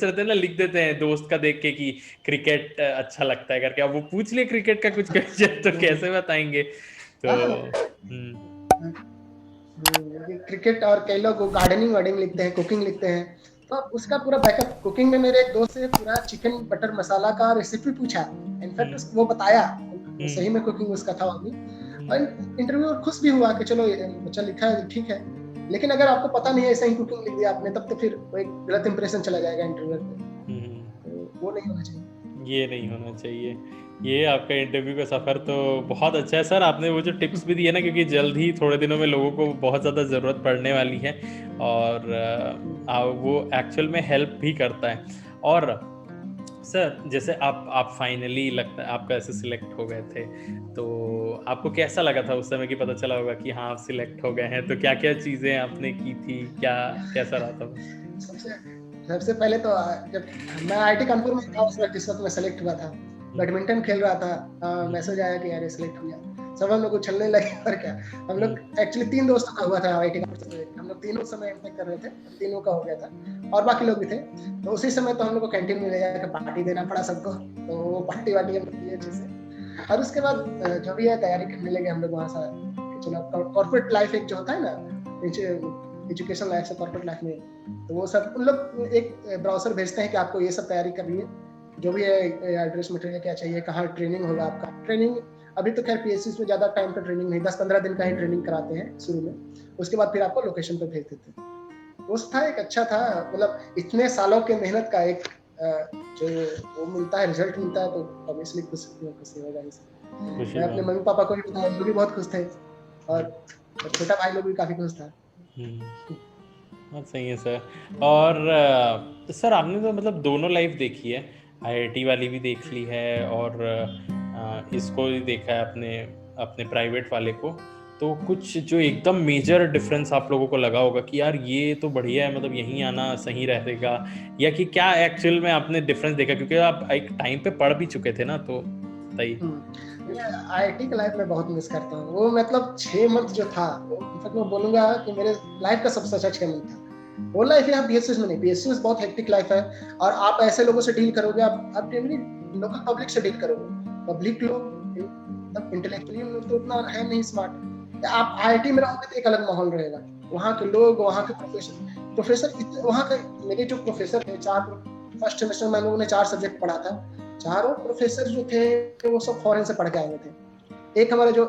Friends रहते हैं ना, लिख देते हैं दोस्त का देख के कि क्रिकेट अच्छा लगता है करके। अब वो पूछ लिए क्रिकेट का कुछ क्वेश्चन तो कैसे बताएंगे? तो क्रिकेट, और कई लोग गार्डनिंग वार्डनिंग लिखते हैं, कुकिंग लिखते हैं। तो उसका पूरा बैकअप, कुकिंग में मेरे एक दोस्त से पूरा चिकन बटर मसाला का रेसिपी पूछा, इनफैक्ट वो बताया, सही में कुकिंग उसका था वो भी। और इंटरव्यू खुश भी हुआ कि चलो बच्चा लिखा है ठीक है, लेकिन अगर आपको पता नहीं है, ऐसा ही कुकिंग लिख दिया आपने, तब तो फिर वो एक गलत इंप्रेशन चला जाएगा इंटरव्यू पे। तो वो नहीं होना चाहिए। ये नहीं होना चाहिए। ये आपका इंटरव्यू का सफ़र तो बहुत अच्छा है सर। आपने वो जो टिप्स भी दिए ना, क्योंकि जल्द ही थोड़े दिनों में लोगों को बहुत ज़्यादा ज़रूरत पड़ने वाली है, और वो एक्चुअल में हेल्प भी करता है। और सर जैसे आप फाइनली लगता है आपका ऐसे सिलेक्ट हो गए थे, तो आपको कैसा लगा था उस समय कि पता चला होगा कि हाँ आप सिलेक्ट हो गए हैं? तो क्या क्या चीज़ें आपने की थी, क्या कैसा रहा था वो? सबसे सबसे पहले तो जब मैं आईआईटी कानपुर में था उस वक्त, जिस वक्त मैं सेलेक्ट हुआ था, बैडमिंटन खेल रहा था, मैसेज आया कि यार सेलेक्ट हो गया। सब हम लोग उछलने लगे और क्या। हम लोग एक्चुअली 3 दोस्तों का हुआ था आईआईटी कानपुर से, हम लोग तीनों समय एमटेक कर रहे थे, तीनों का हो गया था और बाकी लोग भी थे। तो उसी समय तो हम लोग को कैंटीन में ले जाकर पार्टी देना पड़ा सबको, तो वो पार्टी वार्टी हम लोग किए अच्छे से। और उसके बाद जो भी है तैयारी करने लगे हम लोग वहाँ से। चलो कॉर्पोरेट लाइफ एक जो होता है ना, एजुकेशन लाइफ से कॉर्पोरेट लाइफ में, तो वो सब उन लोग एक ब्राउजर भेजते हैं कि आपको ये सब तैयारी करनी है, जो भी है एड्रेस मटेरियल क्या चाहिए, कहाँ ट्रेनिंग होगा आपका। ट्रेनिंग अभी तो खैर पीएससी में ज्यादा टाइम का ट्रेनिंग नहीं, 10-15 दिन का ही ट्रेनिंग कराते हैं शुरू में, उसके बाद फिर आपको लोकेशन पे भेज देते हैं। वो था एक अच्छा था, मतलब इतने सालों के मेहनत का एक जो वो मिलता है, रिजल्ट मिलता है, तो ऑब्वियसली खुशी होगा। खुशी मैं अपने बात। मम्मी पापा को भी बताया, वो भी बहुत खुश थे, और छोटा भाई लोग भी काफी खुश था। बात सही है सर। और सर आपने तो मतलब दोनों लाइफ देखी है, आईआईटी वाली भी देख ली है, और इसको भी देखा है अपने अपने प्राइवेट वाले को। तो कुछ जो एकदम मेजर डिफरेंस आप लोगों को लगा होगा कि यार ये तो बढ़िया है, मतलब यहीं आना सही रहेगा, या कि क्या एक्चुअल में आपने डिफरेंस देखा, क्योंकि आप एक टाइम पे पढ़ भी चुके थे ना, तो बताइए। आईआईटी का लाइफ मैं बहुत मिस करता हूँ। वो मतलब 6 मंथ जो था, इनफैक्ट मैं बोलूंगा कि मेरे लाइफ का सबसे अच्छा 6 मंथ था। वो लाइफ यहाँ पीएसयू में नहीं, पीएसयू बहुत हेक्टिक लाइफ है, और आप ऐसे लोगों से डील करोगे, आप लोकल पब्लिक से डील करोगे। पब्लिक लोग इंटेलेक्चुअली तो उतना है नहीं स्मार्ट। आप आईआईटी में रहोगे तो एक अलग माहौल रहेगा, वहाँ के लोग, वहाँ के प्रोफेसर वहाँ के। मेरे जो प्रोफेसर थे, फर्स्ट सेमेस्टर में हम लोगों ने 4 सब्जेक्ट पढ़ा था, चारों प्रोफेसर जो थे वो सब फॉरेन से पढ़ के आए हुए थे। एक हमारा जो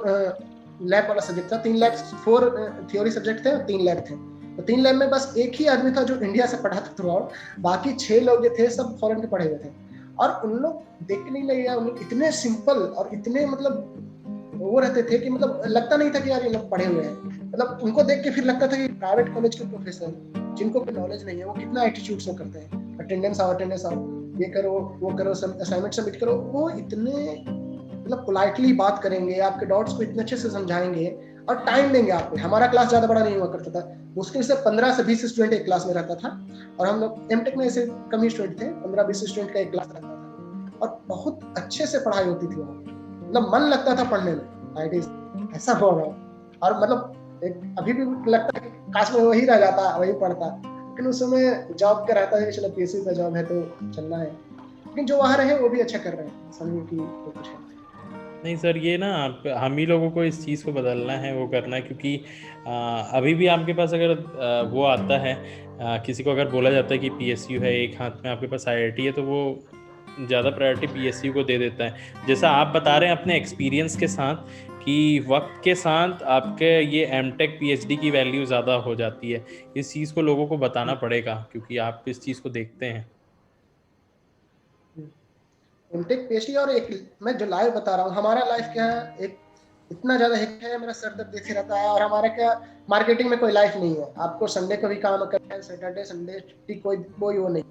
लैब वाला सब्जेक्ट था, 3 लैब, 4 थ्योरी सब्जेक्ट थे और 3 लैब थे। तो 3 लैब में बस एक ही आदमी था जो इंडिया से पढ़ा था थ्रू आउट, बाकी 6 लोग जो थे सब फॉरेन के पढ़े हुए थे। और उन लोग देख के नहीं लगेगा, उन लोग इतने सिंपल और इतने मतलब वो रहते थे कि मतलब लगता नहीं था कि यार ये लोग पढ़े हुए हैं। मतलब उनको देख के फिर लगता था कि प्राइवेट कॉलेज के प्रोफेसर जिनको कोई नॉलेज नहीं है, वो कितना एटीट्यूड शो करते हैं, अटेंडेंस आओ, ये करो, वो करो, असाइनमेंट सबमिट करो। वो इतने मतलब पोलाइटली बात करेंगे, आपके डाउट्स को इतने अच्छे से समझाएंगे और टाइम देंगे आपको। हमारा क्लास ज्यादा बड़ा नहीं हुआ करता था, मुश्किल से 15 से 20 स्टूडेंट एक क्लास में रहता था, और हम लोग एमटेक में ऐसे कम ही स्टूडेंट थे, 15-20 स्टूडेंट का एक क्लास रहता था, और बहुत अच्छे से पढ़ाई होती थी वहाँ। मतलब मन लगता था पढ़ने में, आईआईटी ऐसा हो रहा। और मतलब एक अभी भी लगता है कि काश में वही रह जाता, वही पढ़ता, लेकिन उस समय जॉब का रहता है, चलो पीएसयू का जॉब है तो चलना है। लेकिन जो वहाँ रहे वो भी अच्छा कर रहे हैं, समझिए कि वो कुछ है। नहीं सर, ये ना हम ही लोगों को इस चीज़ को बदलना है, वो करना है, क्योंकि अभी भी आपके पास अगर वो आता है, किसी को अगर बोला जाता है कि पीएसयू है, एक हाथ में आपके पास आईआईटी है, तो वो ज़्यादा प्रायोरिटी पीएसयू को दे देता है। जैसा आप बता रहे हैं अपने एक्सपीरियंस के साथ कि वक्त के साथ आपके ये एमटेक पीएचडी की वैल्यू ज़्यादा हो जाती है, इस चीज़ को लोगों को बताना पड़ेगा, क्योंकि आप इस चीज़ को देखते हैं। एमटेक पीएचडी, और एक मैं जो लाइफ बता रहा हूँ, हमारा लाइफ क्या है, एक इतना ज्यादा हेक्टिक है, मेरा सर दर्द देखे रहता है। और हमारा क्या, मार्केटिंग में कोई लाइफ नहीं है, आपको संडे को भी काम करना है, सैटरडे संडे छुट्टी, कोई कोई वो नहीं।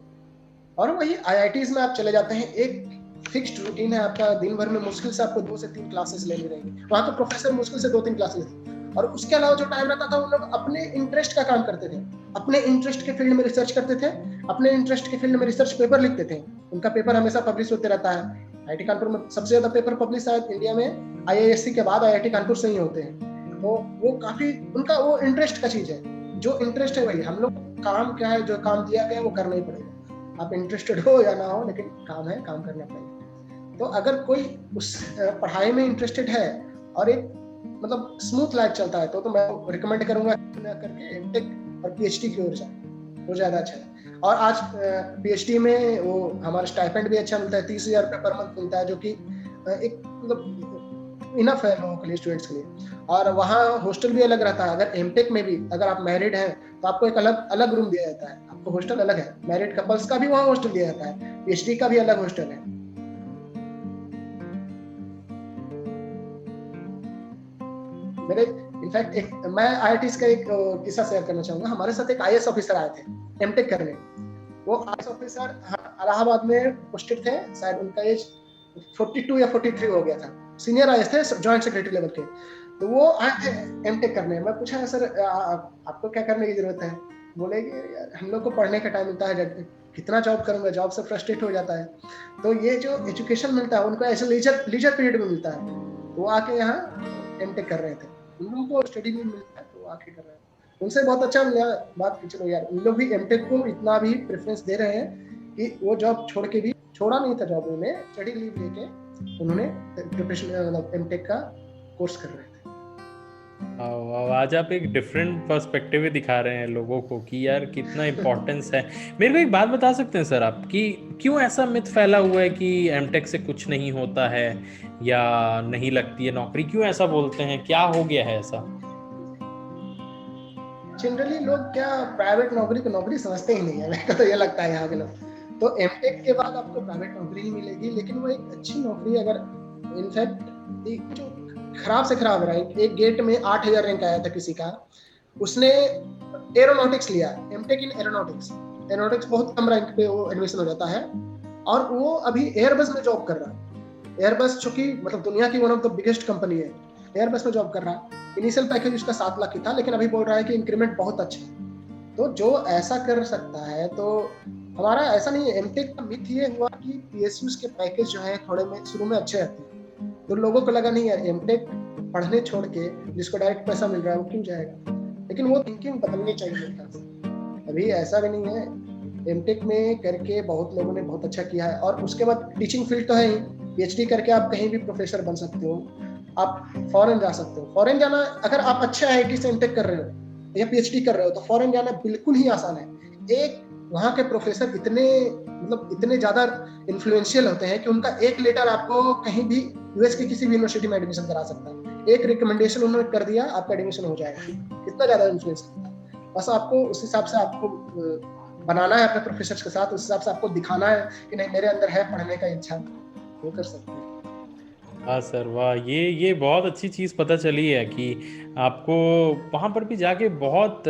और वही आईआईटीज में आप चले जाते हैं, एक फिक्स्ड रूटीन है आपका, दिन भर में मुश्किल से आपको 2 से 3 क्लासेस लेनी रहेंगी, वहाँ के प्रोफेसर मुश्किल से 2-3 क्लासेस लेते। और उसके अलावा जो टाइम रहता था, उन लोग अपने इंटरेस्ट का काम करते थे, अपने इंटरेस्ट के फील्ड में रिसर्च करते थे, अपने इंटरेस्ट के फील्ड में रिसर्च पेपर लिखते थे। उनका पेपर हमेशा पब्लिश होते रहता है। आईआईटी कानपुर में सबसे ज्यादा पेपर पब्लिश शायद इंडिया में आईआईएससी के बाद आईआईटी कानपुर से ही होते हैं। तो वो काफी उनका वो इंटरेस्ट का चीज है, जो इंटरेस्ट है वही हम लोग, काम क्या है, जो काम दिया गया वो करना ही पड़ेगा। आप इंटरेस्टेड हो या ना हो, लेकिन काम है, काम करना पड़ेगा। तो अगर कोई उस पढ़ाई में इंटरेस्टेड है और एक मतलब स्मूथ लाइफ चलता है तो मैं रिकमेंड करूंगा करके एमटेक और पीएचडी की ओर जाए, वो ज़्यादा अच्छा है। और आज पीएचडी में वो हमारा स्टाइपेंड भी अच्छा मिलता है, 30,000 रुपये पर मंथ मिलता है, जो कि एक मतलब इनफ है लोगों के लिए, स्टूडेंट्स के लिए। और वहाँ हॉस्टल भी अलग रहता है। अगर एमटेक में भी अगर आप मैरिड हैं तो आपको एक अलग अलग रूम दिया जाता है, आपको हॉस्टल अलग है। मैरिड कपल्स का भी वहाँ हॉस्टल दिया जाता है, पीएचडी का भी अलग हॉस्टल है। मेरे इनफैक्ट एक मैं आईआईटीज का एक किस्सा शेयर करना चाहूंगा। हमारे साथ एक आईएएस ऑफिसर आए थे एमटेक करने। वो आईएएस ऑफिसर इलाहाबाद में पोस्टेड थे, शायद उनका एज 42 या 43 हो गया था। सीनियर आईएएस थे, जॉइंट सेक्रेटरी लेवल के। तो वो आए थे एमटेक करने। मैं पूछा सर आपको क्या करने की जरूरत है? बोले कि यार हम लोग को पढ़ने का टाइम मिलता है, कितना जॉब करूंगा, जॉब से फ्रस्ट्रेट हो जाता है। तो ये जो एजुकेशन मिलता है उनको ऐसे लीजर पीरियड में मिलता है। वो आके यहाँ एमटेक कर रहे थे, उन लोगों को स्टडी भी मिलता है तो आके कर रहे हैं। उनसे बहुत अच्छा मिला बात की। चलो यार, उन लोग भी एमटेक को इतना भी प्रेफरेंस दे रहे हैं कि वो जॉब छोड़ के भी, छोड़ा नहीं था जॉब, उन्होंने स्टडी लीव लेके उन्होंने प्रिपरेशन मतलब एमटेक का कोर्स कर रहे थे। आज आप एक डिफरेंट पर्सपेक्टिव दिखा रहे हैं लोगों को कि यार कितना इम्पोर्टेंस है। मेरे को एक बात बता सकते हैं सर आप कि क्यों ऐसा मिथ फैला हुआ है कि एमटेक से कुछ नहीं होता है या नहीं लगती है नौकरी? क्यों ऐसा बोलते हैं? क्या हो गया है ऐसा? जनरली लोग क्या प्राइवेट नौकरी को नौकरी समझते ही नहीं है, मेरे को तो ये लगता है यहाँ के लोग। तो एमटेक के बाद आपको प्राइवेट नौकरी ही मिलेगी, लेकिन वो एक अच्छी नौकरी है। अगर इनफैक्ट जो खराब से खराब रैंक, एक गेट में 8,000 रैंक आया था किसी का, उसने एरोनॉटिक्स लिया, एमटेक इन एरोनॉटिक्स। एरोनॉटिक्स बहुत कम रैंक पे वो एडमिशन हो जाता है, और वो अभी एयरबस में जॉब कर रहा है। एयरबस जो कि मतलब दुनिया की one of the biggest company है, एयरबस में जॉब कर रहा है। इनिशियल पैकेज उसका 7 लाख की था, लेकिन अभी बोल रहा है कि इंक्रीमेंट बहुत अच्छा है। तो जो ऐसा कर सकता है, तो हमारा ऐसा नहीं है। एमटेक का मिथ ये हुआ कि पीएसयूज के पैकेज जो है थोड़े में शुरू में अच्छे रहते हैं, तो लोगों को लगा नहीं यार एमटेक पढ़ने छोड़ के जिसको डायरेक्ट पैसा मिल रहा है वो क्यों जाएगा। लेकिन वो थिंकिंग बदलनी चाहिए मेरे ख्याल से। अभी ऐसा भी नहीं है, एमटेक में करके बहुत लोगों ने बहुत अच्छा किया है। और उसके बाद टीचिंग फील्ड तो है ही, पीएचडी करके आप कहीं भी प्रोफेसर बन सकते हो, आप फॉरेन जा सकते हो। फॉरेन जाना, अगर आप अच्छे आईआईटी से एमटेक कर रहे हो या पीएचडी कर रहे हो, तो फॉरेन जाना बिल्कुल ही आसान है। एक वहाँ के प्रोफेसर इतने मतलब इतने ज्यादा इन्फ्लुएंशियल होते हैं कि उनका एक लेटर आपको कहीं भी यूएस की किसी भी यूनिवर्सिटी में एडमिशन करा सकता है। एक रिकमेंडेशन उन्होंने कर दिया, आपका एडमिशन हो जाएगा। कितना ज्यादा इन्फ्लुएंस करता है। बस आपको उस हिसाब से आपको बनाना है अपने प्रोफेसर के साथ, उस हिसाब से आपको दिखाना है कि नहीं मेरे अंदर है पढ़ने का इच्छा, वो कर सकते हैं। हाँ सर, वाह, ये बहुत अच्छी चीज़ पता चली है कि आपको वहाँ पर भी जाके बहुत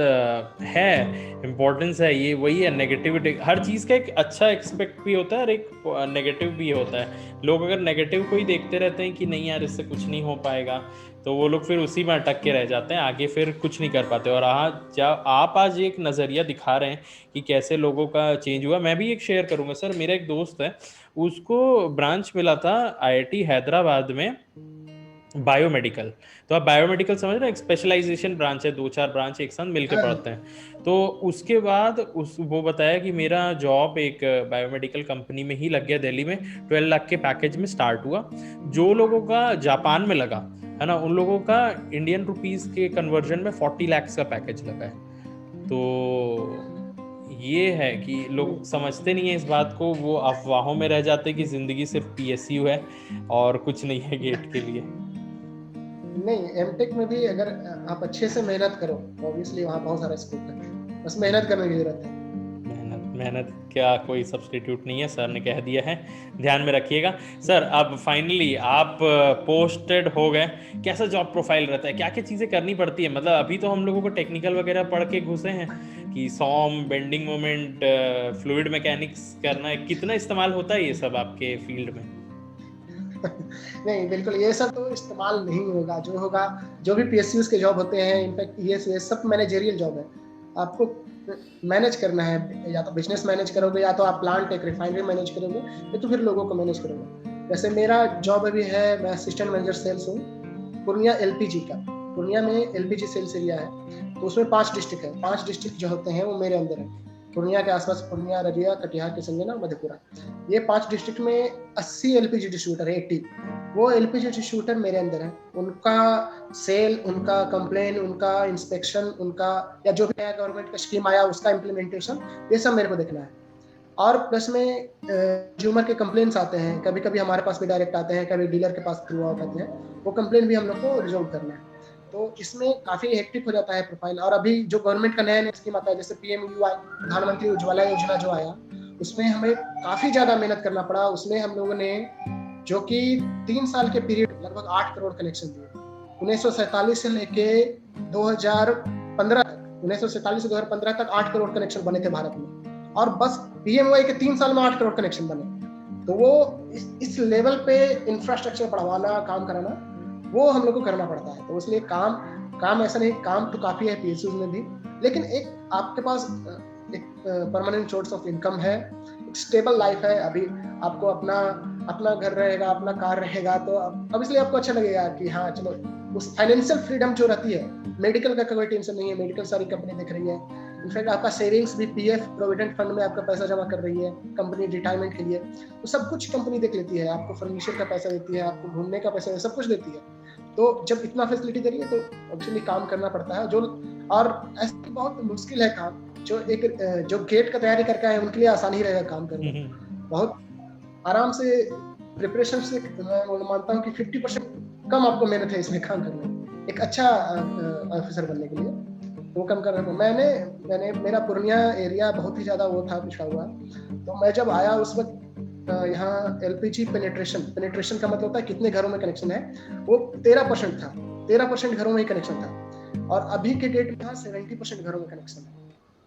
है इम्पोर्टेंस है। ये वही है, नेगेटिविटी हर चीज़ का एक अच्छा एक्सपेक्ट भी होता है और एक नेगेटिव भी होता है। लोग अगर नेगेटिव को ही देखते रहते हैं कि नहीं यार इससे कुछ नहीं हो पाएगा, तो वो लोग फिर उसी में अटक के रह जाते हैं, आगे फिर कुछ नहीं कर पाते। और आप आज एक नज़रिया दिखा रहे हैं कि कैसे लोगों का चेंज हुआ। मैं भी एक शेयर करूँगा सर। मेरा एक दोस्त है, उसको ब्रांच मिला था आईआईटी हैदराबाद में, बायोमेडिकल। तो आप बायोमेडिकल समझ रहे हैं, एक स्पेशलाइजेशन ब्रांच है, 2-4 ब्रांच एक साथ मिलके पढ़ते हैं। तो उसके बाद वो बताया कि मेरा जॉब एक बायोमेडिकल कंपनी में ही लग गया दिल्ली में, 12 लाख के पैकेज में स्टार्ट हुआ। जो लोगों का जापान में लगा है ना, उन लोगों का इंडियन रुपीस के कन्वर्जन में 40 लाख का पैकेज लगा है। तो ये है कि लोग समझते नहीं है इस बात को, वो अफवाहों में रह जाते हैं कि जिंदगी सिर्फ पीएसयू है और कुछ नहीं है गेट के लिए। नहीं, एमटेक में भी अगर आप अच्छे से मेहनत करो, ऑब्वियसली वहाँ बहुत सारा स्कोप है, बस मेहनत करने की जरूरत है। मेहनत मेहनत क्या कोई सब्स्टिट्यूट नहीं है, सर ने कह दिया है, ध्यान में रखिएगा। सर अब फाइनली आप पोस्टेड हो गए, कैसा जॉब प्रोफाइल रहता है, क्या क्या चीज़ें करनी पड़ती है? मतलब अभी तो हम लोगों को टेक्निकल वगैरह पढ़ के घुसे हैं कि सॉम, बेंडिंग मोमेंट, फ्लूइड मैकेनिक्स करना है, कितना इस्तेमाल होता है ये सब आपके फील्ड में? नहीं, बिल्कुल ये सब तो इस्तेमाल नहीं होगा। जो होगा, जो भी पीएसयूज के जॉब होते हैं, इनफैक्ट ये सब मैनेजरियल जॉब है। आपको मैनेज करना है, या तो बिजनेस मैनेज करोगे, या तो आप प्लांट एक रिफाइनरी मैनेज करोगे, या तो फिर लोगों को मैनेज करोगे। जैसे मेरा जॉब अभी है, मैं असिस्टेंट मैनेजर सेल्स हूँ पूर्णिया एलपीजी का। पूर्णिया में एलपीजी सेल्स एरिया है, तो उसमें 5 डिस्ट्रिक्ट है। 5 डिस्ट्रिक्ट जो होते हैं वो मेरे अंदर है। पूर्णिया के आसपास, पूर्णिया, रजिया, कटिहार, किशनगंज और मधेपुरा, ये 5 डिस्ट्रिक्ट में 80 एलपीजी डिस्ट्रीब्यूटर है, 80। वो एलपीजी डिस्ट्रीब्यूटर मेरे अंदर है। उनका सेल, उनका कंप्लेन, उनका इंस्पेक्शन, उनका या जो भी नया गवर्नमेंट का स्कीम आया उसका इम्प्लीमेंटेशन, ये सब मेरे को देखना है। और प्लस में कंज्यूमर के कंप्लेंट्स आते हैं, कभी कभी हमारे पास भी डायरेक्ट आते हैं, कभी डीलर के पास थ्रू आउट आते हैं, वो कंप्लेंट भी हम लोग को रिजॉल्व करना है। तो इसमें काफ़ी हेक्टिक हो जाता है प्रोफाइल। और अभी जो गवर्नमेंट का नया नया स्कीम आता है, जैसे पीएमयूआई, प्रधानमंत्री उज्ज्वला योजना जो आया, उसमें हमें काफ़ी ज़्यादा मेहनत करना पड़ा। उसमें हम लोगों ने, जो कि 3 साल के पीरियड, लगभग 8 करोड़ कनेक्शन दिए, 1947 से लेके 2015 तक, 1947 से 2015 तक 8 करोड़ कनेक्शन बने थे भारत में। और बस पीएमओआई के 3 साल में 8 करोड़ कनेक्शन बने। तो वो इस लेवल पे इंफ्रास्ट्रक्चर बढ़वाना, काम कराना, वो हम लोग को करना पड़ता है। तो इसलिए काम ऐसा नहीं, काम तो काफ़ी है पीएसयूज में भी, लेकिन एक आपके पास एक परमानेंट सोर्स ऑफ इनकम है, एक स्टेबल लाइफ है। अभी आपको अपना घर रहेगा, अपना कार रहेगा, तो अब इसलिए आपको अच्छा लगेगा कि हाँ चलो, उस फाइनेंशियल फ्रीडम जो रहती है, मेडिकल का कोई टेंशन नहीं है, मेडिकल सारी कंपनी देख रही है। इनफैक्ट आपका सेविंग्स भी पीएफ, प्रोविडेंट फंड में आपका पैसा जमा कर रही है कंपनी रिटायरमेंट के लिए, तो सब कुछ कंपनी देख लेती है। आपको फर्नीचर का पैसा देती है, आपको घूमने का पैसा, सब कुछ देती है। तो जब इतना फैसिलिटी दे रही है तो एक्चुअली काम करना पड़ता है। जो और ऐसी बहुत मुश्किल है काम, जो गेट का तैयारी करके आए उनके लिए आसान ही रहेगा काम करना। बहुत आराम से प्रिपरेशन से मैं मानता हूँ कि 50% कम आपको मेहनत है इसमें काम करने, एक अच्छा ऑफिसर बनने के लिए। वो कम कर रहा मैंने मेरा पूर्णिया एरिया बहुत ही ज़्यादा वो था, पिछड़ा हुआ। तो मैं जब आया उस वक्त यहाँ एलपीजी पेनिट्रेशन का मतलब होता है कितने घरों में कनेक्शन है, वो 13% था। 13% घरों में ही कनेक्शन था, और अभी के डेट में 70% घरों में कनेक्शन है।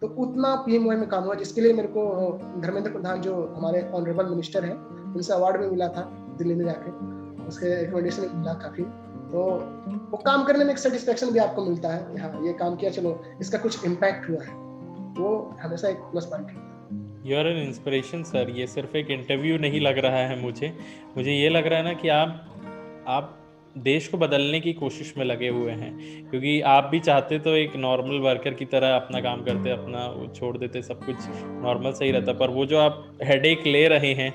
तो उतना पीएमओआई में काम हुआ, जिसके लिए मेरे को धर्मेंद्र प्रधान, जो हमारे ऑनरेबल मिनिस्टर हैं, उनसे अवार्ड भी मिला था दिल्ली में जाके, उसके रिकमेंडेशन मिला काफ़ी। तो वो काम करने में एक सेटिस्फेक्शन भी आपको मिलता है कि हाँ ये काम किया, चलो इसका कुछ इम्पैक्ट हुआ है, वो हमेशा एक प्लस पॉइंट है। You are an inspiration sir. ये सिर्फ एक इंटरव्यू नहीं लग रहा है मुझे ये लग रहा है ना कि आप देश को बदलने की कोशिश में लगे हुए हैं, क्योंकि आप भी चाहते तो एक नॉर्मल वर्कर की तरह अपना काम करते, अपना वो छोड़ देते, सब कुछ नॉर्मल सही रहता। पर वो जो आप हेडेक ले रहे हैं,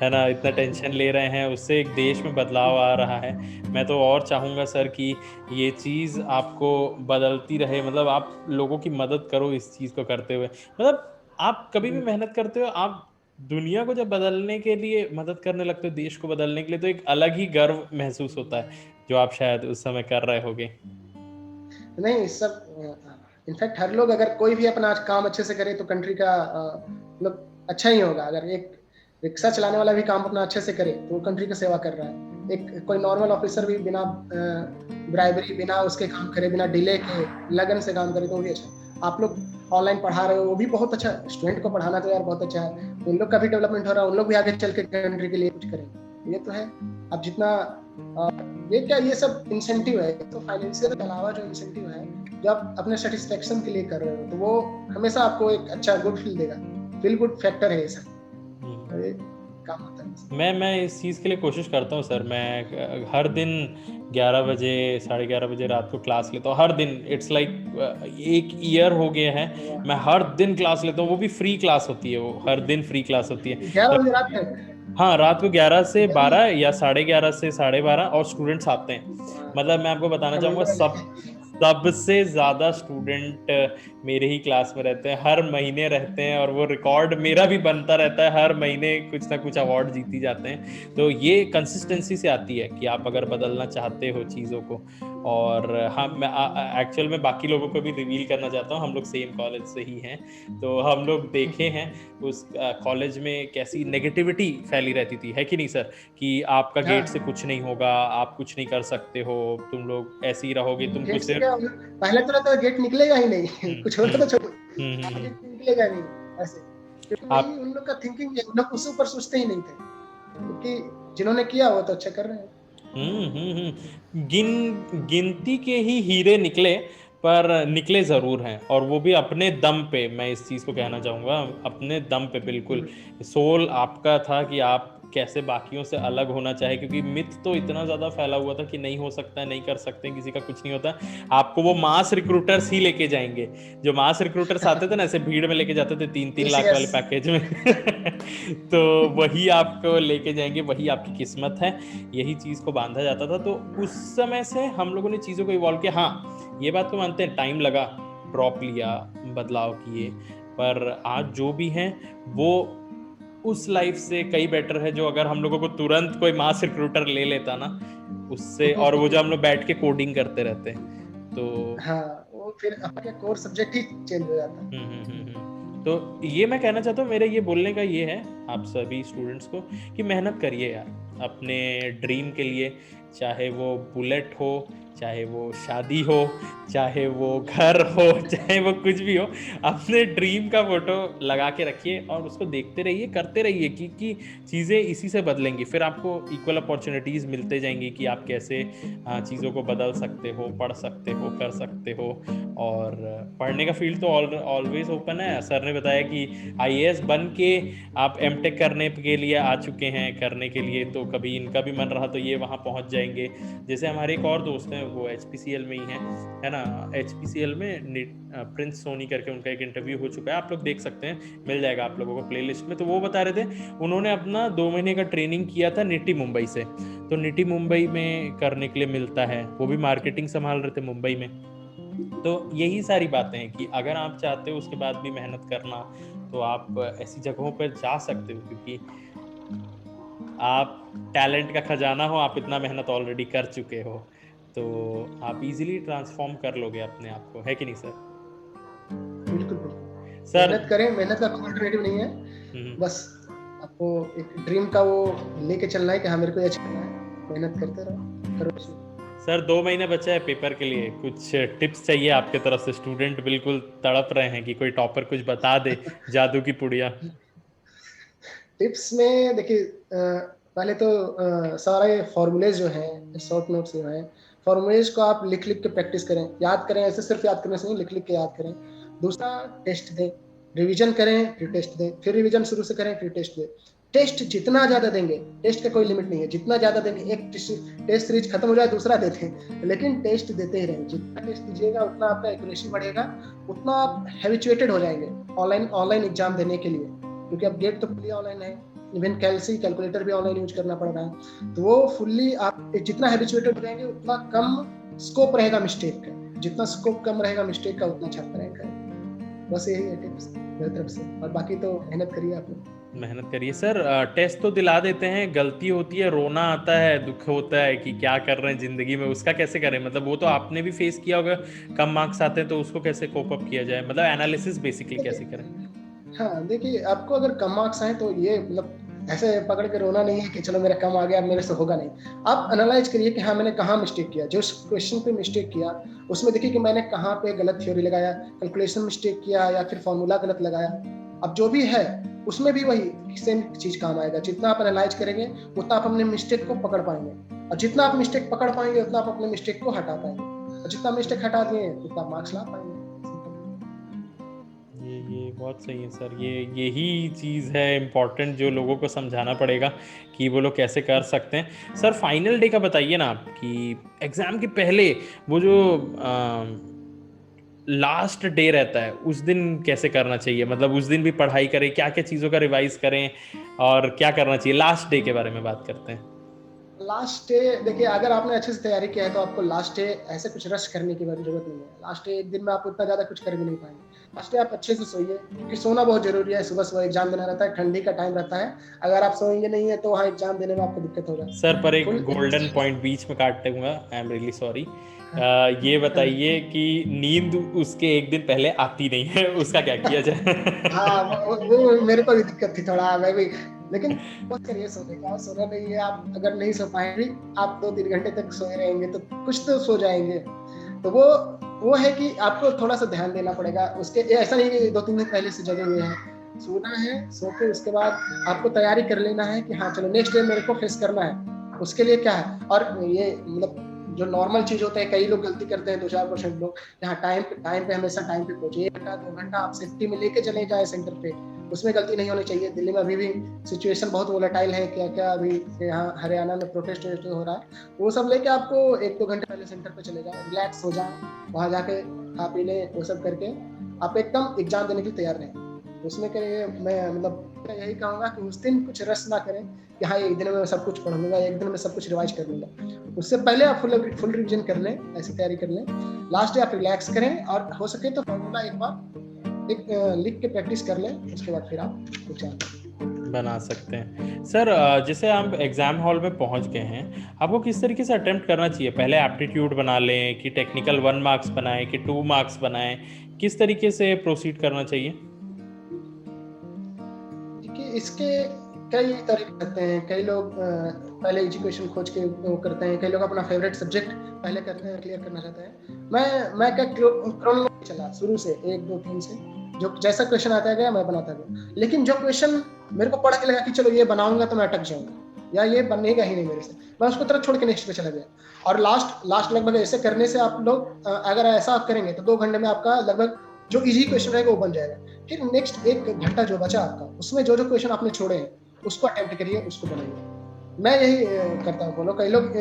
है ना, इतना टेंशन ले रहे हैं, उससे एक देश में बदलाव आ रहा है। मैं तो और चाहूँगा सर कि ये चीज़ आपको बदलती रहे, मतलब आप लोगों की मदद करो इस चीज़ को करते हुए। मतलब आप कभी भी मेहनत करते हो, आप दुनिया को जब बदलने के लिए मदद करने लगते हो, देश को बदलने के लिए, तो एक अलग ही गर्व महसूस होता है, जो आप शायद उस समय कर रहे होगे। नहीं, सब इनफैक्ट हर लोग, अगर कोई भी अपना काम अच्छे से करे तो कंट्री का मतलब अच्छा ही होगा। अगर एक रिक्शा चलाने वाला भी काम अपना अच्छे से करे तो वो कंट्री की सेवा कर रहा है। एक कोई नॉर्मल ऑफिसर भी बिना ब्राइबरी, बिना उसके काम करे, बिना डिले के लगन से काम करे तो वो भी अच्छा। आप लोग ऑनलाइन पढ़ा रहे हो, वो भी बहुत अच्छा। स्टूडेंट को पढ़ाना तो यार बहुत अच्छा है, उन लोग का भी डेवलपमेंट हो रहा है, उन लोग भी आगे चल के कंट्री के लिए कुछ करें। ये तो है। अब जितना ये सब इंसेंटिव है, तो फाइनेंशियल के अलावा जो इंसेंटिव है, जो आप अपने सेटिस्फेक्शन के लिए कर रहे हो, तो वो हमेशा आपको एक अच्छा गुड फील देगा। फील गुड फैक्टर है ये सब, तो ये काम होता है। मैं इस चीज़ के लिए कोशिश करता हूँ सर। मैं हर दिन 11 बजे, 11:30 बजे रात को क्लास लेता हूँ, हर दिन। इट्स लाइक 1 ईयर हो गया है, मैं हर दिन क्लास लेता हूँ। वो भी फ्री क्लास होती है, वो हर दिन फ्री क्लास होती है। 11 बजे रात तक? हाँ, रात को 11 से 12 या 11:30 से 12:30, और स्टूडेंट्स आते हैं। मतलब मैं आपको बताना चाहूँगा, सबसे ज़्यादा स्टूडेंट मेरे ही क्लास में रहते हैं, हर महीने रहते हैं, और वो रिकॉर्ड मेरा भी बनता रहता है, हर महीने कुछ ना कुछ अवार्ड जीती जाते हैं। तो ये कंसिस्टेंसी से आती है कि आप अगर बदलना चाहते हो चीज़ों को। और हाँ, मैं एक्चुअल में बाकी लोगों को भी रिवील करना चाहता हूँ, हम लोग सेम कॉलेज से ही हैं, तो हम लोग देखे हैं उस कॉलेज में कैसी नेगेटिविटी फैली रहती थी, है कि नहीं सर? कि आपका गेट से कुछ नहीं होगा, आप कुछ नहीं कर सकते हो, तुम लोग ऐसे ही रहोगे, तुमको गेट से सिर्फ क्या, पहले तो रहता है गेट निकलेगा ही नहीं कुछ होता तो छोड़ो, हम्म। गेट निकलेगा नहीं ऐसे। क्योंकि वही आप उन लोग का थिंकिंग है, उन लोग उससे ऊपर सोचते ही नहीं थे, क्योंकि जिन्होंने किया वो तो अच्छा कर रहे हैं। गिनती के ही हीरे निकले, पर निकले ज़रूर हैं, और वो भी अपने दम पे। मैं इस चीज़ को कहना चाहूँगा, अपने दम पे बिल्कुल। सोल आपका था कि आप कैसे बाकियों से अलग होना चाहिए, क्योंकि मिथ तो इतना ज़्यादा फैला हुआ था कि नहीं हो सकता है, नहीं कर सकते, किसी का कुछ नहीं होता। आपको वो मास रिक्रूटर्स ही लेके जाएंगे, जो मास रिक्रूटर्स आते थे ना, ऐसे भीड़ में लेके जाते थे 3-3 लाख वाले टीसीएस। पैकेज में तो वही आपको लेके जाएंगे, वही आपकी किस्मत है, यही चीज़ को बांधा जाता था। तो उस समय से हम लोगों ने चीज़ों को इवॉल्व किया। हाँ, ये बात तो मानते हैं, टाइम लगा, ड्रॉप लिया, बदलाव किए, पर आज जो भी हैं वो उस लाइफ से कई बेटर है, जो अगर हम लोगों को तुरंत कोई मास रिक्रूटर ले लेता ना उससे, और वो जो हम लोग बैठ के कोडिंग करते रहते तो। हाँ, वो फिर आपका कोर सब्जेक्ट ही चेंज हो जाता है। तो ये मैं कहना चाहता हूँ, मेरे ये बोलने का ये है आप सभी स्टूडेंट्स को कि मेहनत करिए यार अपने ड्रीम के लिए, चाहे वो बुलेट हो, चाहे वो शादी हो, चाहे वो घर हो, चाहे वो कुछ भी हो, अपने ड्रीम का फोटो लगा के रखिए और उसको देखते रहिए, करते रहिए कि चीज़ें इसी से बदलेंगी। फिर आपको इक्वल अपॉर्चुनिटीज़ मिलते जाएंगी कि आप कैसे चीज़ों को बदल सकते हो, पढ़ सकते हो, कर सकते हो। और पढ़ने का फील्ड तो ऑलवेज ओपन है। सर ने बताया कि आईएएस बन के आप एमटेक करने के लिए आ चुके हैं, करने के लिए, तो कभी इनका भी मन रहा तो ये वहाँ पहुँच जाएंगे। जैसे हमारे एक और दोस्त हैं, वो एचपीसीएल में ही हैं, है ना, एचपीसीएल में प्रिंस सोनी करके उनका एक इंटरव्यू हो चुका है, आप लोग देख सकते हैं, मिल जाएगा आप लोगों को प्लेलिस्ट में। तो वो बता रहे थे उन्होंने अपना 2 महीने का ट्रेनिंग किया था निटी मुंबई से, तो निटी मुंबई में करने के लिए मिलता है, वो भी मार्केटिंग संभाल रहे थे मुंबई में। तो यही सारी बातें हैं कि अगर आप चाहते हो उसके बाद भी मेहनत करना, तो आप ऐसी जगहों पर जा सकते हो, क्योंकि आप टैलेंट का खजाना हो, आप इतना मेहनत ऑलरेडी कर चुके हो, तो आप इजीली ट्रांसफॉर्म कर लोगे अपने आप को, है कि नहीं सर? बिल्कुल बिल्कुल, सर मेहनत करें, मेहनत का कोई अल्टरनेटिव नहीं है। बस आपको एक ड्रीम का वो लेके चलना है कि हाँ मेरे को ये करना है, मेहनत करते रहो, करो। सर 2 महीने बचा है पेपर के लिए, कुछ टिप्स चाहिए आपके तरफ से, स्टूडेंट बिल्कुल तड़प रहे हैं कि कोई टॉपर कुछ बता दे जादू की पुड़िया। टिप्स में देखिए, पहले तो सारे फॉर्मूलेज जो हैं, शॉर्ट नोट्स जो हैं, फॉर्मूलेज को आप लिख लिख के प्रैक्टिस करें, याद करें, ऐसे सिर्फ याद करने से नहीं, लिख लिख के याद करें। दूसरा, टेस्ट दें, रिवीजन करें फिर टेस्ट दें, फिर रिवीजन शुरू से करें फिर टेस्ट दें। टेस्ट जितना ज़्यादा देंगे, टेस्ट का कोई लिमिट नहीं है, जितना ज़्यादा देंगे, एक टेस्ट सीरीज खत्म हो जाए दूसरा देते हैं, लेकिन टेस्ट देते ही रहेंगे। जितना टेस्ट दीजिएगा उतना आपका एक्यूरेसी बढ़ेगा, उतना आप हैबिचुएटेड हो जाएंगे ऑनलाइन एग्जाम देने के लिए, क्योंकि अब गेट तो फुल्ली ऑनलाइन है, इवन कैलकुलेटर भी ऑनलाइन यूज करना पड़ रहा है। तो वो फुल्ली आप जितना हैबिचुएटेड हो जाएंगे उतना कम स्कोप रहेगा मिस्टेक का, जितना स्कोप कम रहेगा मिस्टेक का उतना अच्छा रैंक है। बस यही है टिप्स मेरी तरफ से, और बाकी तो मेहनत करिए आप लोग। मेहनत करिए सर। टेस्ट तो दिला देते हैं, गलती होती है, रोना आता है, दुख होता है कि क्या कर रहे हैं जिंदगी में, उसका कैसे करें, मतलब वो तो आपने भी फेस किया होगा, कम मार्क्स आते हैं तो उसको कैसे कोप अप किया जाए, मतलब एनालिसिस बेसिकली कैसे करें? हाँ देखिए, आपको अगर कम मार्क्स आए तो ये मतलब ऐसे पकड़ के रोना नहीं है कि चलो मेरा कम आ गया मेरे से होगा नहीं। आप एनालाइज करिए कि हाँ मैंने कहाँ मिस्टेक किया, जो क्वेश्चन पे मिस्टेक किया उसमें देखिए कि मैंने कहाँ पे गलत थ्योरी लगाया, कैलकुलेशन मिस्टेक किया या फिर फॉर्मूला गलत लगाया। अब जो भी है उसमें भी वही सेम चीज काम आएगा, जितना आप एनालाइज करेंगे उतना आप अपने मिस्टेक को पकड़ पाएंगे, और जितना आप मिस्टेक पकड़ पाएंगे उतना आप अपने मिस्टेक को हटा पाएंगे, और जितना मिस्टेक हटा दिए उतना मार्क्स ला पाएंगे। ये बहुत सही है सर, यही चीज़ है इम्पोर्टेंट, जो लोगों को समझाना पड़ेगा कि वो लोग कैसे कर सकते हैं। सर फाइनल डे का बताइए ना आप, कि एग्ज़ाम के पहले वो जो लास्ट डे रहता है उस दिन कैसे करना चाहिए, मतलब उस दिन भी पढ़ाई करें, क्या क्या चीज़ों का रिवाइज करें और क्या करना चाहिए, लास्ट डे के बारे में बात करते हैं। लास्ट डे देखिए, अगर आपने अच्छे से तैयारी किया है तो आपको लास्ट डे ऐसे कुछ रश करने की जरूरत नहीं है। लास्ट डे एक दिन में आप उतना ज्यादा कुछ कर भी नहीं पाएंगे। लास्ट डे आप अच्छे से सोइए, क्योंकि सोना बहुत जरूरी है, सुबह सुबह एग्जाम देना रहता है, ठंडी का टाइम रहता है, अगर आप सोएंगे नहीं है तो वहाँ एग्जाम देने में आपको दिक्कत होगा। सर पर एक फुल गोल्डन एनर्जी। पॉइंट बीच में काट दूंगा, आई एम रियली सॉरी। हाँ, ये हाँ, बताइए कि नींद उसके एक दिन पहले आती नहीं है, उसका क्या किया हाँ, जाए? वो मेरे को भी दिक्कत थी थोड़ा, मैं भी, लेकिन कोशिश करिए सोने का, सोना नहीं है, आप अगर नहीं सो पाएंगे, आप 2-3 घंटे तक सोए रहेंगे तो कुछ तो सो जाएंगे। तो वो है कि आपको थोड़ा सा ध्यान देना पड़ेगा उसके, ऐसा नहीं कि 2-3 दिन पहले से जगे हुए हैं। सोना है, सो के उसके बाद आपको तैयारी कर लेना है कि हाँ चलो नेक्स्ट डे मेरे को फेस करना है, उसके लिए क्या है। और ये मतलब जो नॉर्मल चीज होते हैं, कई लोग गलती करते हैं 2-4% लोग, यहाँ टाइम पे हमेशा टाइम पे पहुंचे, 1 घंटा 2 घंटा आप सेफ्टी में लेके चले जाए सेंटर पे, उसमें गलती नहीं होनी चाहिए। दिल्ली में अभी भी सिचुएशन बहुत वोलेटाइल है, क्या क्या अभी यहाँ हरियाणा में प्रोटेस्ट हो रहा है, वो सब लेके आपको 1-2 घंटे पहले सेंटर पे चले जाए, रिलैक्स हो जाए, वहाँ जाके खा पी लें, वो सब करके आप एकदम एग्जाम देने के लिए तैयार रहें। उसमें करिए, मैं मतलब यही कहूँगा कि उस दिन कुछ रश ना करें कि हाँ एक दिन में सब कुछ पढ़ लूँगा, एक दिन में सब कुछ रिवाइज कर लूँगा। उससे पहले आप फुल रिविजन कर लें, ऐसी तैयारी कर लें। लास्ट डे आप रिलैक्स करें और हो सके तो फॉर्मूला एक बार लिख के प्रैक्टिस कर लें, उसके बाद फिर आप कुछ बना सकते हैं। सर जैसे आप एग्ज़ाम हॉल में पहुंच गए हैं, आपको किस तरीके से अटेम्प्ट करना चाहिए? पहले एप्टीट्यूड बना लें कि टेक्निकल 1 मार्क्स बनाएं कि 2 मार्क्स बनाएं, किस तरीके से प्रोसीड करना चाहिए? देखिए, इसके कई तरीके होते हैं। कई लोग पहले एजुकेशन खोज के वो करते हैं, कई लोग अपना फेवरेट सब्जेक्ट पहले करते हैं, क्लियर करना चाहते हैं। मैं क्या क्रोनोलॉजी चला शुरू से 1 2 3 से, जो जैसा क्वेश्चन आता गया मैं बनाता गया। लेकिन जो क्वेश्चन मेरे को पढ़ के लगा कि चलो ये बनाऊंगा तो मैं अटक जाऊंगा या ये बनेगा ही नहीं मेरे से, मैं उसको तरह छोड़ के नेक्स्ट पे चला गया। और लास्ट लगभग ऐसे करने से आप लोग अगर ऐसा आप करेंगे तो 2 घंटे में आपका लगभग जो इजी क्वेश्चन रहेगा वो बन जाएगा। फिर नेक्स्ट 1 घंटा जो बचा आपका, उसमें जो क्वेश्चन आपने छोड़े हैं उसको अटेम्प्ट करिए, उसको बनाइए। मैं यही करता हूँ फॉलो। कई लोग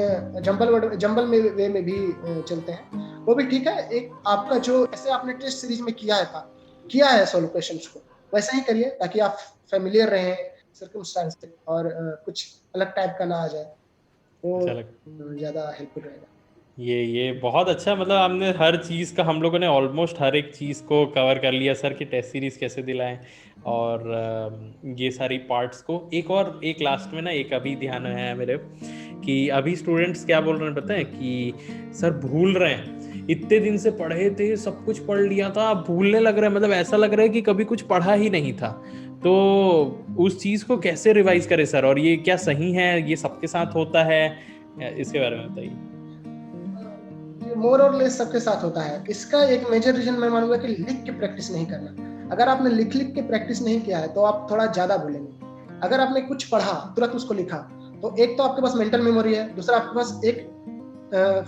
जंबल में वे में भी चलते हैं, वो भी ठीक है। एक आपका जो ऐसे आपने टेस्ट सीरीज में किया है सोल्व क्वेश्चंस को, वैसा ही करिए ताकि आप फेमिलियर रहें सर्कमस्टांस से और कुछ अलग टाइप का ना आ जाए, अच्छा वो लग ज़्यादा हेल्पफुल रहेगा। ये बहुत अच्छा, मतलब आपने हर चीज़ का, हम लोगों ने ऑलमोस्ट हर एक चीज़ को कवर कर लिया सर कि टेस्ट सीरीज़ कैसे दिलाएं और ये सारी पार्ट्स को। एक लास्ट में ना, एक अभी ध्यान है मेरे कि अभी स्टूडेंट्स क्या बोल रहे हैं पता है कि सर भूल रहे हैं, इतने दिन से पढ़े थे, सब कुछ पढ़ लिया था, अब भूलने लग रहा है, मतलब ऐसा लग रहा है कि कभी कुछ पढ़ा ही नहीं था। तो उस चीज़ को कैसे रिवाइज करें सर, और ये क्या सही है, ये सबके साथ होता है? इसके बारे में बताइए। ये मोर और लेस सबके साथ होता है। इसका एक मेजर रीजन मैं मानूंगा कि लिख के प्रैक्टिस नहीं करना। अगर आपने लिख के प्रैक्टिस नहीं किया है तो आप थोड़ा ज्यादा भूलेंगे। अगर आपने कुछ पढ़ा तुरंत उसको लिखा, तो एक तो आपके पास मेंटल मेमोरी है, दूसरा आपके पास एक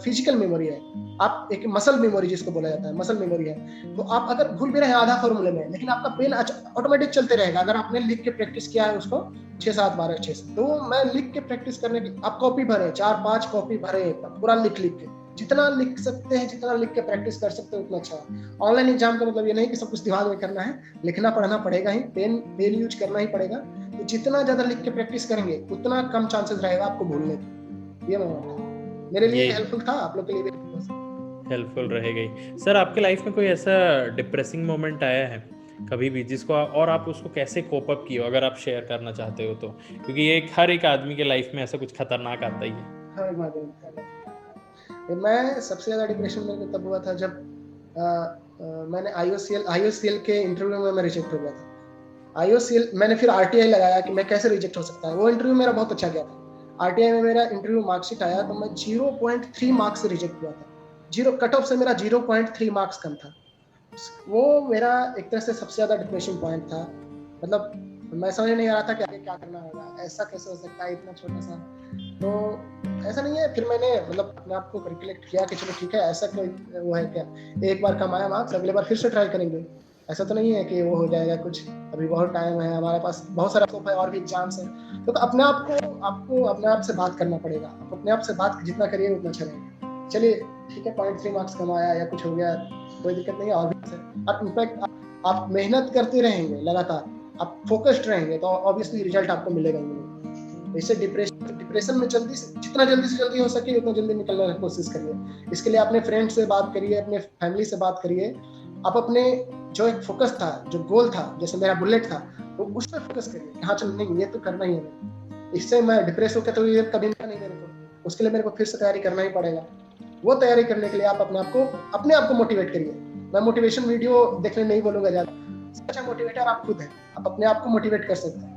फिजिकल मेमोरी है। आप एक मसल मेमोरी जिसको बोला जाता है, मसल मेमोरी है। तो आप अगर भूल भी रहे हैं आधा फॉर्मूले में, लेकिन आपका पेन ऑटोमेटिक चलते रहेगा अगर आपने लिख के प्रैक्टिस किया है उसको 6-7 बार 6 से। तो मैं लिख के प्रैक्टिस करने की, आप कॉपी भरे 4-5 कॉपी भरे पूरा लिख के, जितना लिख सकते हैं, जितना लिख के प्रैक्टिस कर सकते हैं उतना अच्छा है। ऑनलाइन एग्जाम का मतलब ये नहीं कि सब कुछ दिमाग में करना है, लिखना पढ़ना पड़ेगा ही, पेन यूज करना ही पड़ेगा। तो जितना ज्यादा लिख के प्रैक्टिस करेंगे उतना कम चांसेस रहेगा आपको भूलने की। ये मैं मानता हूँ, मेरे लिए ये हेल्पफुल था, आप लोग के लिए भी हेल्पफुल रहेगी। सर आपके लाइफ में कोई ऐसा डिप्रेसिंग मोमेंट आया है कभी भी, जिसको और आप उसको कैसे कोप अप किए हो, अगर आप शेयर करना चाहते हो तो? क्योंकि ये हर एक आदमी के लाइफ में ऐसा कुछ खतरनाक आता ही है। हाँ, मैं सबसे ज्यादा डिप्रेशन में तब हुआ था जब मैंने आईओसीएल के इंटरव्यू में मैं रिजेक्ट हो गया था। आईओसीएल मैंने फिर आरटीआई लगाया कि मैं कैसे रिजेक्ट हो सकता है। वो इंटरव्यू मेरा बहुत अच्छा गया था। आरटीआई में मेरा इंटरव्यू मार्कशीट आया तो मैं 0.3 मार्क्स से रिजेक्ट हुआ था। जीरो कट ऑफ से मेरा 0.3 मार्क्स कम था। वो मेरा एक तरह से सबसे ज्यादा डिप्रेशन पॉइंट था। मतलब मैं समझ नहीं आ रहा था कि आगे क्या करना होगा, ऐसा कैसे हो सकता है इतना छोटा सा। तो ऐसा नहीं है, फिर मैंने मतलब अपने आप को कैलकुलेट किया कि चलो ठीक है, ऐसा कोई वो है क्या, एक बार कम आया मार्क्स, अगले बार फिर से ट्राई करेंगे। ऐसा तो नहीं है कि वो हो जाएगा कुछ, अभी बहुत टाइम है हमारे पास, बहुत सारा स्कोप है और भी एग्जाम्स है। तो अपने आप को आपको अपने आप से बात करना पड़ेगा। आप अपने आप से बात जितना करिए उतना अच्छा रहेगा। चलिए ठीक है, 0.3 मार्क्स कम आया या कुछ हो गया, कोई दिक्कत नहीं है। और भी इनफैक्ट आप मेहनत करते रहेंगे लगातार, आप फोकस्ड रहेंगे तो ऑब्वियसली रिजल्ट आपको मिलेगा ही मिलेगा। इससे डिप्रेशन में जितना जल्दी से जल्दी हो सके उतना जल्दी निकलने की कोशिश करिए। इसके लिए अपने फ्रेंड से बात करिए, अपने फैमिली से बात करिए। आप अपने जो एक फोकस था, जो गोल था, जैसे मेरा बुलेट था, तो उस पर फोकस करिए। हाँ चलो नहीं, ये तो करना ही है। इससे मैं डिप्रेस होकर तो ये कभी नहीं मेरे को, उसके लिए मेरे को फिर से तैयारी करना ही पड़ेगा। वो तैयारी करने के लिए आप अपने आप को मोटिवेट करिए। मैं मोटिवेशन वीडियो देखने नहीं बोलूंगा ज्यादा, अच्छा मोटिवेटर आप खुद हैं। आप अपने आप को मोटिवेट कर सकते हैं।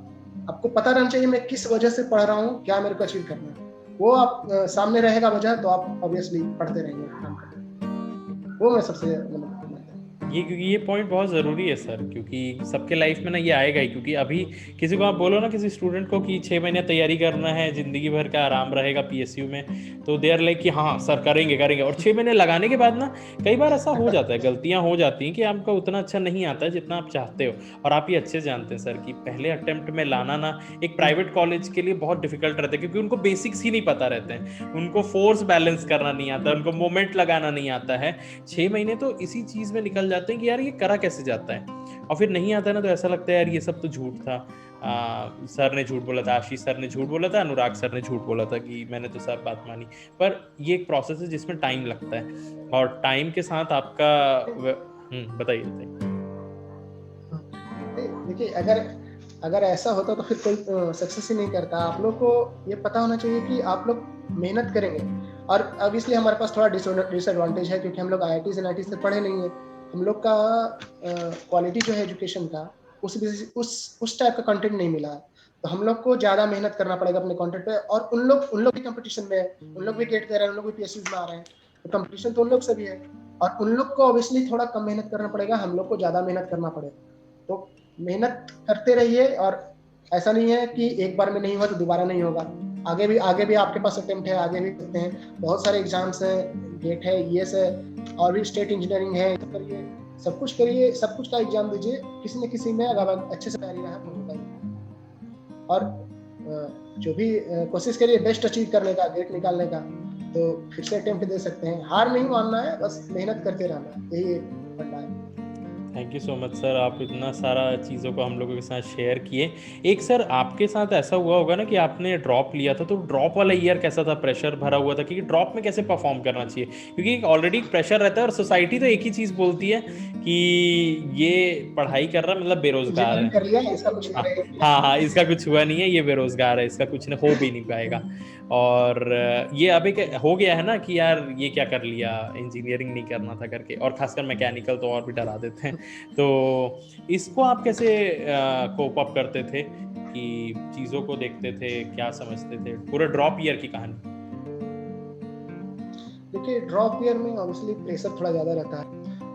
आपको पता रहना चाहिए मैं किस वजह से पढ़ रहा हूँ, क्या मेरे को अचीव करना है। वो आप सामने रहेगा वजह, तो आप ऑब्वियसली पढ़ते रहेंगे, काम करते रहेंगे। वो मैं सबसे क्योंकि ये पॉइंट बहुत ज़रूरी है सर, क्योंकि सबके लाइफ में ना ये आएगा ही। क्योंकि अभी किसी को आप बोलो ना, किसी स्टूडेंट को कि 6 महीने तैयारी करना है, ज़िंदगी भर का आराम रहेगा पीएसयू में, तो दे आर लाइक कि हाँ सर करेंगे करेंगे, और 6 महीने लगाने के बाद ना कई बार ऐसा हो जाता है, गलतियाँ हो जाती हैं कि आपका उतना अच्छा नहीं आता है जितना आप चाहते हो। और आप ये अच्छे से जानते हैं सर कि पहले अटेम्प्ट में लाना ना एक प्राइवेट कॉलेज के लिए बहुत डिफिकल्ट रहता है, क्योंकि उनको बेसिक्स ही नहीं पता रहते हैं, उनको फोर्स बैलेंस करना नहीं आता, उनको मोमेंट लगाना नहीं आता है। 6 महीने तो इसी चीज़ में निकल जाते हैं कि यार ये करा कैसे जाता है, और फिर नहीं आता है ना तो ऐसा लगता है यार ये सब तो झूठ था। सर ने झूठ बोला था, आशीष सर ने झूठ बोला था, अनुराग सर ने झूठ बोला था कि मैंने तो सब बात मानी। पर ये एक प्रोसेस है जिसमें टाइम लगता है, और टाइम के साथ आपका बताइए बताइए। देखिए, अगर अगर ऐसा होता तो फिर कोई सक्सेस ही नहीं करता। आप लोग को ये पता होना चाहिए कि आप लोग मेहनत करेंगे, और ऑब्वियसली हमारे पास थोड़ा डिसएडवांटेज है क्योंकि हम लोग आईआईटी एनआईटी से पढ़े नहीं है। हम लोग का क्वालिटी जो है एजुकेशन का, उस टाइप का कंटेंट नहीं मिला है। तो हम लोग को ज़्यादा मेहनत करना पड़ेगा अपने कंटेंट पे, और उन लोग भी कंपटीशन में है, उन लोग भी गेट दे रहे हैं, उन लोग भी पीएसयूज में आ रहे हैं, तो कंपटीशन तो उन लोग से भी है। और उन लोग को ऑब्वियसली थोड़ा कम मेहनत करना पड़ेगा, हम लोग को ज़्यादा मेहनत करना पड़ेगा। तो मेहनत करते रहिए, और ऐसा नहीं है कि एक बार में नहीं हुआ तो दोबारा नहीं होगा। आगे भी आपके पास अटेम्प्ट है, आगे भी करते हैं, बहुत सारे एग्जाम्स हैं, गेट है, ईएस है, और भी स्टेट इंजीनियरिंग है। करिए, सब कुछ करिए, सब कुछ का एग्जाम दीजिए, किसी न किसी में अगर अच्छे से तैयारी रहा तो होगा ही। और जो भी कोशिश करिए बेस्ट अचीव करने का, गेट निकालने का, तो फिर से अटेम्प्ट दे सकते हैं। हार नहीं मानना है, बस मेहनत करते रहना है, यही फंडा है। Thank you so much sir, आप इतना सारा चीज़ों को हम लोगों के साथ शेयर किए। एक सर आपके साथ ऐसा हुआ होगा ना कि आपने ड्रॉप लिया था, तो ड्रॉप वाला ईयर कैसा था? प्रेशर भरा हुआ था? क्योंकि ड्रॉप में कैसे परफॉर्म करना चाहिए, क्योंकि ऑलरेडी प्रेशर रहता है और सोसाइटी तो एक ही चीज़ बोलती है कि ये पढ़ाई कर रहा मतलब बेरोजगार इंजीनियरिंग है। कर लिया, इसका कुछ हाँ नहीं हाँ हाँ, इसका कुछ हुआ नहीं है, ये बेरोजगार है, इसका कुछ हो भी नहीं पाएगा। और ये अब एक हो गया है ना कि यार ये क्या कर लिया, इंजीनियरिंग नहीं करना था करके, और खासकर मैकेनिकल तो और भी डरा देते हैं। तो इसको आप कैसे कोप अप करते थे, कि चीज़ों को देखते थे, क्या समझते थे, पूरा ड्रॉप ईयर की कहानी? देखिए, ड्रॉप ईयर में ऑब्वियसली प्रेशर थोड़ा ज़्यादा रहता है।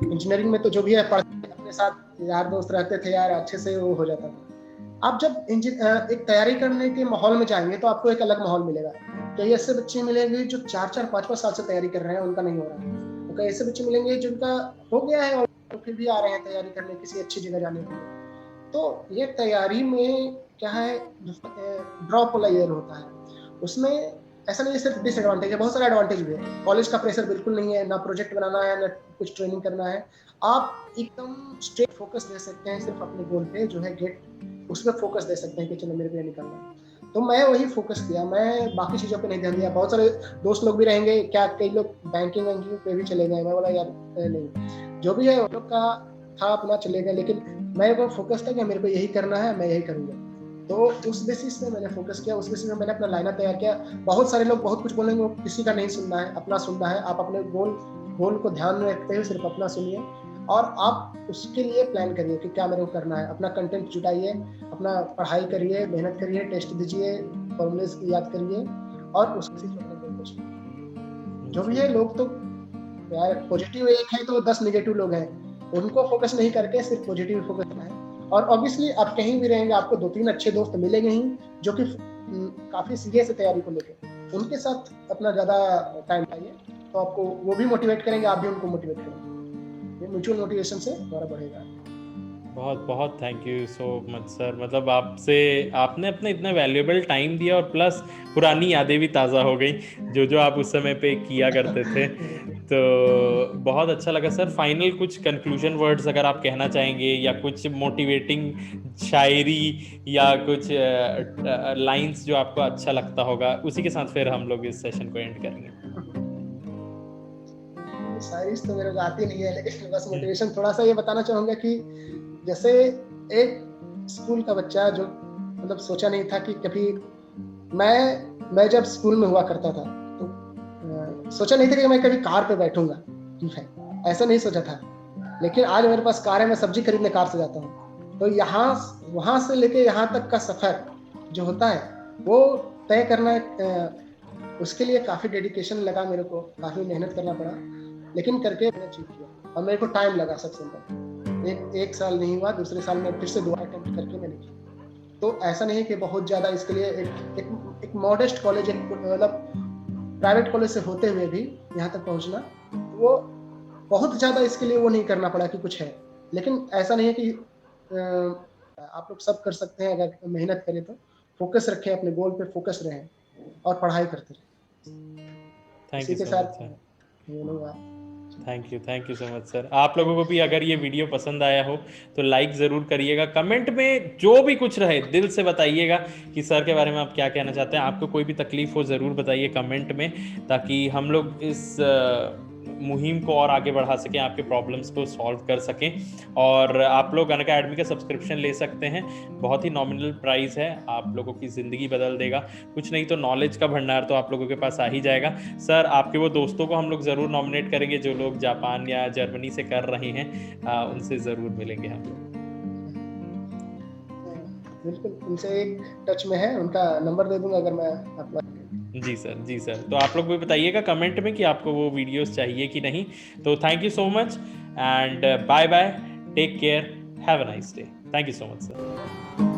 इंजीनियरिंग में तो जो भी है पढ़ते, अपने साथ यार दोस्त रहते थे यार, अच्छे से वो हो जाता था। आप जब एक तैयारी करने के माहौल में जाएंगे तो आपको एक अलग माहौल मिलेगा। कई ऐसे बच्चे मिलेंगे जो 4-4 5-5 साल से तैयारी कर रहे हैं, उनका नहीं हो रहा है। तो कई ऐसे बच्चे मिलेंगे जिनका हो गया है और फिर भी आ रहे हैं तैयारी करने किसी अच्छी जगह जाने के लिए। तो ये तैयारी में क्या है, ड्रॉप वाला ईयर होता है। उसमें ऐसा नहीं है सिर्फ डिसएडवांटेज है, बहुत सारे एडवांटेज भी है। कॉलेज का प्रेशर बिल्कुल नहीं है, ना प्रोजेक्ट बनाना है, ना कुछ ट्रेनिंग करना है। आप एकदम स्ट्रेट फोकस दे सकते हैं सिर्फ अपने गोल पे, जो है गेट, उस पर फोकस दे सकते हैं कि चलो मेरे को ये निकलना है। तो मैं वही फोकस किया, मैं बाकी चीज़ों पे नहीं ध्यान दिया। बहुत सारे दोस्त लोग भी रहेंगे, क्या कई लोग बैंकिंग वैंकिंग पे भी चले गए, मैं बोला यार नहीं, जो भी है उन लोग का था अपना चले गए, लेकिन मेरे को फोकस था कि मेरे को यही करना है, मैं यही करूँगा। तो उस बेसिस पे मैंने फोकस किया, उस बेसिस पे मैंने अपना लाइनअप तैयार किया। बहुत सारे लोग बहुत कुछ बोलेंगे, वो किसी का नहीं सुनना है, अपना सुनना है। आप अपने गोल को ध्यान में रखते हुए सिर्फ अपना सुनिए, और आप उसके लिए प्लान करिए कि क्या मेरे को करना है। अपना कंटेंट जुटाइए, अपना पढ़ाई करिए, मेहनत करिए, टेस्ट दीजिए, फॉर्मूलेस याद करिए, और उससे अपने गोल को अचीव। जो भी है, लोग तो यार पॉजिटिव एक है तो 10 नेगेटिव लोग हैं, उनको फोकस नहीं करके सिर्फ पॉजिटिव फोकस करना है। और ऑब्वियसली आप कहीं भी रहेंगे, आपको 2-3 अच्छे दोस्त मिलेंगे ही, जो कि काफी सीरियस है तैयारी को लेकर। उनके साथ अपना ज्यादा टाइम लगाइए, तो आपको वो भी मोटिवेट करेंगे, आप भी उनको मोटिवेट करेंगे। ये म्यूचुअल मोटिवेशन से हमारा बढ़ेगा। बहुत बहुत thank you so much sir, मतलब आपसे आपने अपना इतना वैल्यूएबल टाइम दिया, और प्लस पुरानी यादें भी ताज़ा हो गई, जो जो आप उस समय पे किया करते थे। तो बहुत अच्छा लगा सर। फाइनल कुछ कंक्लूजन वर्ड्स अगर आप कहना चाहेंगे, या कुछ मोटिवेटिंग शायरी, या कुछ लाइंस जो आपको अच्छा लगता होगा, उसी के साथ फिर हम लोग इस सेशन को एंड करेंगे। शायरी तो मेरे को आती नहीं है, लेकिन बस मोटिवेशन थोड़ा सा ये बताना चाहूंगा कि जैसे एक स्कूल का बच्चा जो मतलब सोचा नहीं था कि कभी मैं जब स्कूल में हुआ करता था, तो सोचा नहीं था कि मैं कभी कार पे बैठूंगा, ऐसा नहीं सोचा था। लेकिन आज मेरे पास कार है, मैं सब्जी खरीदने कार से जाता हूँ। तो यहाँ वहां से लेके यहाँ तक का सफर जो होता है, वो तय करना, उसके लिए काफी डेडिकेशन लगा मेरे को, काफी मेहनत करना पड़ा, लेकिन करके मैंने अचीव किया। और मेरे को टाइम लगा सबसे सिंपल। एक साल नहीं हुआ, दूसरे साल में फिर से 2 अटेम्प्ट करके मैंने किया। तो ऐसा नहीं है कि बहुत ज़्यादा इसके लिए एक मॉडेस्ट कॉलेज, एक मतलब प्राइवेट कॉलेज से होते हुए भी यहाँ तक पहुँचना, वो बहुत ज़्यादा इसके लिए वो नहीं करना पड़ा कि कुछ है। लेकिन ऐसा नहीं है कि आप लोग सब कर सकते हैं अगर मेहनत करें तो। फोकस रखें, अपने गोल पे फोकस रहें और पढ़ाई करते रहें। थैंक इसी यू के सो मच साथ सर। बोलूँगा। Thank you so much sir. आप लोगों को भी अगर ये वीडियो पसंद आया हो तो लाइक ज़रूर करिएगा, कमेंट में जो भी कुछ रहे दिल से बताइएगा कि सर के बारे में आप क्या कहना चाहते हैं। आपको कोई भी तकलीफ हो ज़रूर बताइए कमेंट में, ताकि हम लोग इस मुहिम को और आगे बढ़ा सकें, आपके प्रॉब्लम्स को सॉल्व कर सकें। और आप लोग अनअकैडमी का सब्सक्रिप्शन ले सकते हैं, बहुत ही नॉमिनल प्राइस है, आप लोगों की ज़िंदगी बदल देगा। कुछ नहीं तो नॉलेज का भंडार तो आप लोगों के पास आ ही जाएगा। सर आपके वो दोस्तों को हम लोग ज़रूर नॉमिनेट करेंगे जो लोग जापान या जर्मनी से कर रहे हैं, उनसे ज़रूर मिलेंगे हम लोग। बिल्कुल, उनसे एक टच में है, उनका नंबर दे दूंगा अगर मैं आपको। जी सर, जी सर। तो आप लोग भी बताइएगा कमेंट में कि आपको वो वीडियोस चाहिए कि नहीं। तो thank you so much and bye bye, take care, have a nice day. Thank you so much sir.